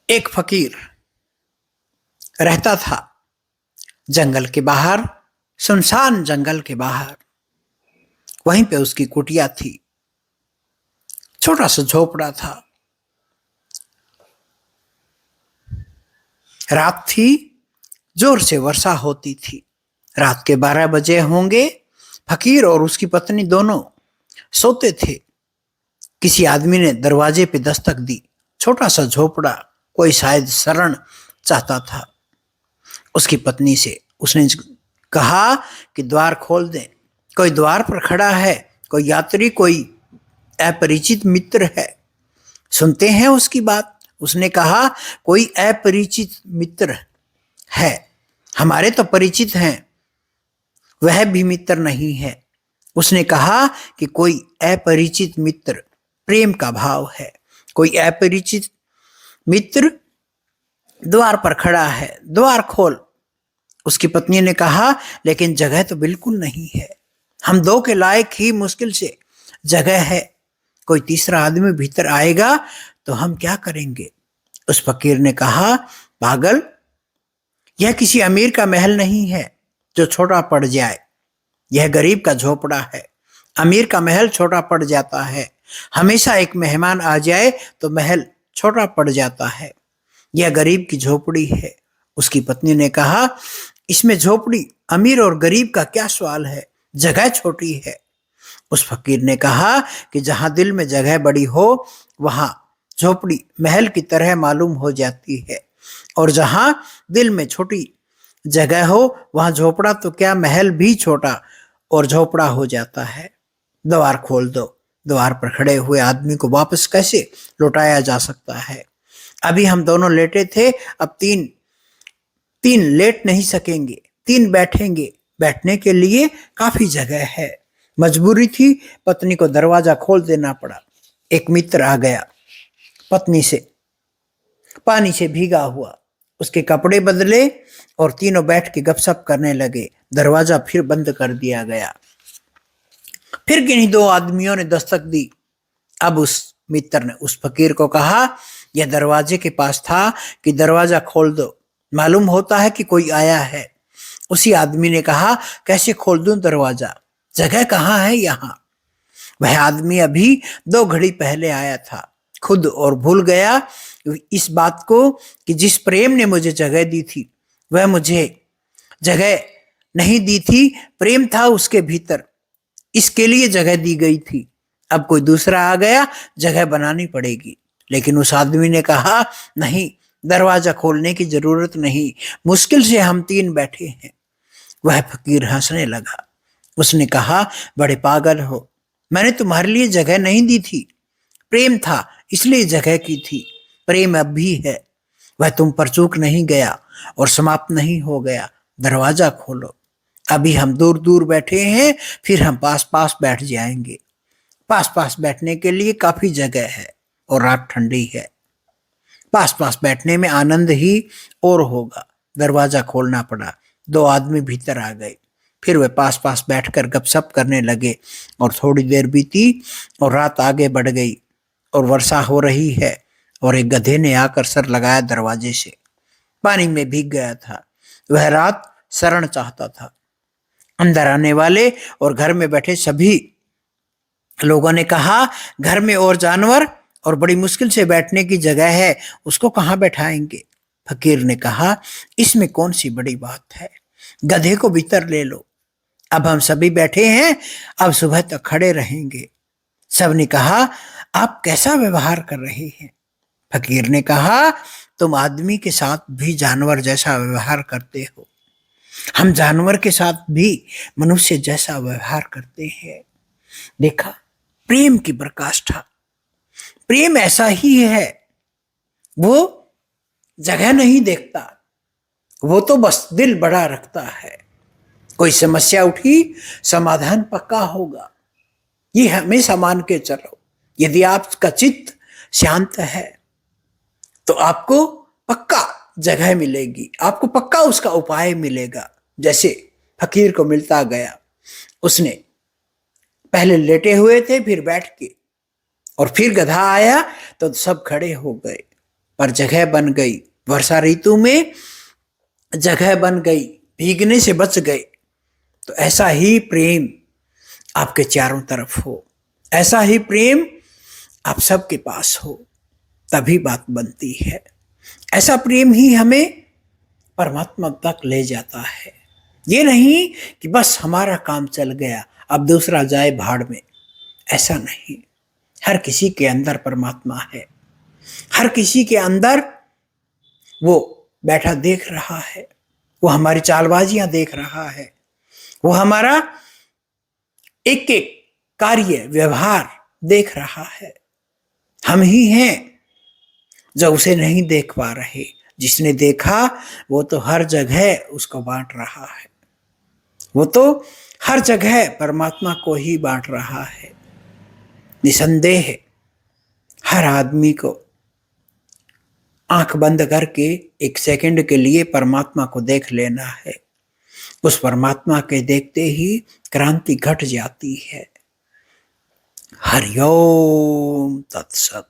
एक फकीर रहता था जंगल के बाहर, सुनसान जंगल के बाहर। वहीं पे उसकी कुटिया थी, छोटा सा झोपड़ा था। रात थी, जोर से वर्षा होती थी। रात के 12 बजे होंगे। फकीर और उसकी पत्नी दोनों सोते थे। किसी आदमी ने दरवाजे पे दस्तक दी। छोटा सा झोपड़ा, कोई शायद शरण चाहता था उसकी पत्नी से। उसने कहा कि द्वार खोल दें। कोई द्वार पर खड़ा है, कोई यात्री, कोई अपरिचित मित्र है। सुनते हैं उसकी बात। उसने कहा, कोई अपरिचित मित्र है, हमारे तो परिचित हैं, वह भी मित्र नहीं है। उसने कहा कि कोई अपरिचित मित्र, प्रेम का भाव है। कोई अपरिचित मित्र द्वार पर खड़ा है, द्वार खोल। उसकी पत्नी ने कहा, लेकिन जगह तो बिल्कुल नहीं है, हम दो के लायक ही मुश्किल से जगह है। कोई तीसरा आदमी भीतर आएगा तो हम क्या करेंगे? उस फकीर ने कहा, पागल, यह किसी अमीर का महल नहीं है जो छोटा पड़ जाए। यह गरीब का झोपड़ा है। अमीर का महल छोटा पड़ जाता है। हमेशा एक मेहमान आ जाए तो महल छोटा पड़ जाता है। यह गरीब की झोपड़ी है। उसकी पत्नी ने कहा, इसमें झोपड़ी, अमीर और गरीब का क्या सवाल है? जगह छोटी है। उस फकीर ने कहा कि जहां दिल में जगह बड़ी हो वहां झोपड़ी महल की तरह मालूम हो जाती है, और जहां दिल में छोटी जगह हो वहां झोपड़ा तो क्या, महल भी छोटा और झोपड़ा हो जाता है। द्वार खोल दो। द्वार पर खड़े हुए आदमी को वापस कैसे लौटाया जा सकता है? अभी हम दोनों लेटे थे, अब तीन तीन लेट नहीं सकेंगे, तीन बैठेंगे। बैठने के लिए काफी जगह है। मजबूरी थी, पत्नी को दरवाजा खोल देना पड़ा। एक मित्र आ गया, पत्नी से पानी से भीगा हुआ, उसके कपड़े बदले और तीनों बैठ के गपशप करने लगे। दरवाजा फिर बंद कर दिया गया। फिर किन्हीं दो आदमियों ने दस्तक दी। अब उस मित्र ने उस फकीर को कहा, यह दरवाजे के पास था कि दरवाजा खोल दो, मालूम होता है कि कोई आया है। उसी आदमी ने कहा, कैसे खोल दूं दरवाजा, जगह कहाँ है यहाँ? वह आदमी अभी 2 घड़ी पहले आया था खुद, और भूल गया इस बात को कि जिस प्रेम ने मुझे जगह दी थी वह मुझे जगह नहीं दी थी। प्रेम था उसके भीतर, इसके लिए जगह दी गई थी। अब कोई दूसरा आ गया, जगह बनानी पड़ेगी। लेकिन उस आदमी ने कहा, नहीं, दरवाजा खोलने की जरूरत नहीं, मुश्किल से हम तीन बैठे हैं। वह फकीर हंसने लगा। उसने कहा, बड़े पागल हो, मैंने तुम्हारे लिए जगह नहीं दी थी, प्रेम था इसलिए जगह की थी। प्रेम अब भी है, वह तुम पर चूक नहीं गया और समाप्त नहीं हो गया। दरवाजा खोलो। अभी हम दूर दूर बैठे हैं, फिर हम पास पास बैठ जाएंगे। पास पास बैठने के लिए काफी जगह है और रात ठंडी है। पास पास बैठने में आनंद ही और होगा। दरवाजा खोलना पड़ा। 2 आदमी भीतर आ गए। फिर वे पास पास बैठकर गपशप करने लगे और थोड़ी देर बीती और रात आगे बढ़ गई और वर्षा हो रही है। और एक गधे ने आकर सर लगाया दरवाजे से, पानी में भीग गया था। वह रात शरण चाहता था। अंदर आने वाले और घर में बैठे सभी लोगों ने कहा, घर में और जानवर और बड़ी मुश्किल से बैठने की जगह है, उसको कहाँ बैठाएंगे? फकीर ने कहा, इसमें कौन सी बड़ी बात है, गधे को भीतर ले लो। अब हम सभी बैठे हैं, अब सुबह तक खड़े रहेंगे। सबने कहा, आप कैसा व्यवहार कर रहे हैं? फकीर ने कहा, तुम आदमी के साथ भी जानवर जैसा व्यवहार करते हो, हम जानवर के साथ भी मनुष्य जैसा व्यवहार करते हैं। देखा, प्रेम की प्रकाष्ठा। प्रेम ऐसा ही है, वो जगह नहीं देखता, वो तो बस दिल बड़ा रखता है। कोई समस्या उठी, समाधान पक्का होगा, ये हमेशा मान के चलो। यदि आपका चित्त शांत है तो आपको पक्का जगह मिलेगी, आपको पक्का उसका उपाय मिलेगा। जैसे फकीर को मिलता गया। उसने पहले लेटे हुए थे, फिर बैठ के, और फिर गधा आया तो सब खड़े हो गए। पर जगह बन गई, वर्षा ऋतु में जगह बन गई, भीगने से बच गए। तो ऐसा ही प्रेम आपके चारों तरफ हो, ऐसा ही प्रेम आप सबके पास हो, तभी बात बनती है। ऐसा प्रेम ही हमें परमात्मा तक ले जाता है। ये नहीं कि बस हमारा काम चल गया, अब दूसरा जाए भाड़ में, ऐसा नहीं। हर किसी के अंदर परमात्मा है, हर किसी के अंदर वो बैठा देख रहा है, वो हमारी चालबाजियां देख रहा है, वो हमारा एक एक कार्य व्यवहार देख रहा है। हम ही हैं जो उसे नहीं देख पा रहे। जिसने देखा वो तो हर जगह उसको बांट रहा है, वो तो हर जगह परमात्मा को ही बांट रहा है। निसंदेह हर आदमी को आंख बंद करके एक सेकंड के लिए परमात्मा को देख लेना है। उस परमात्मा के देखते ही क्रांति घट जाती है। हरिओम तत्सत।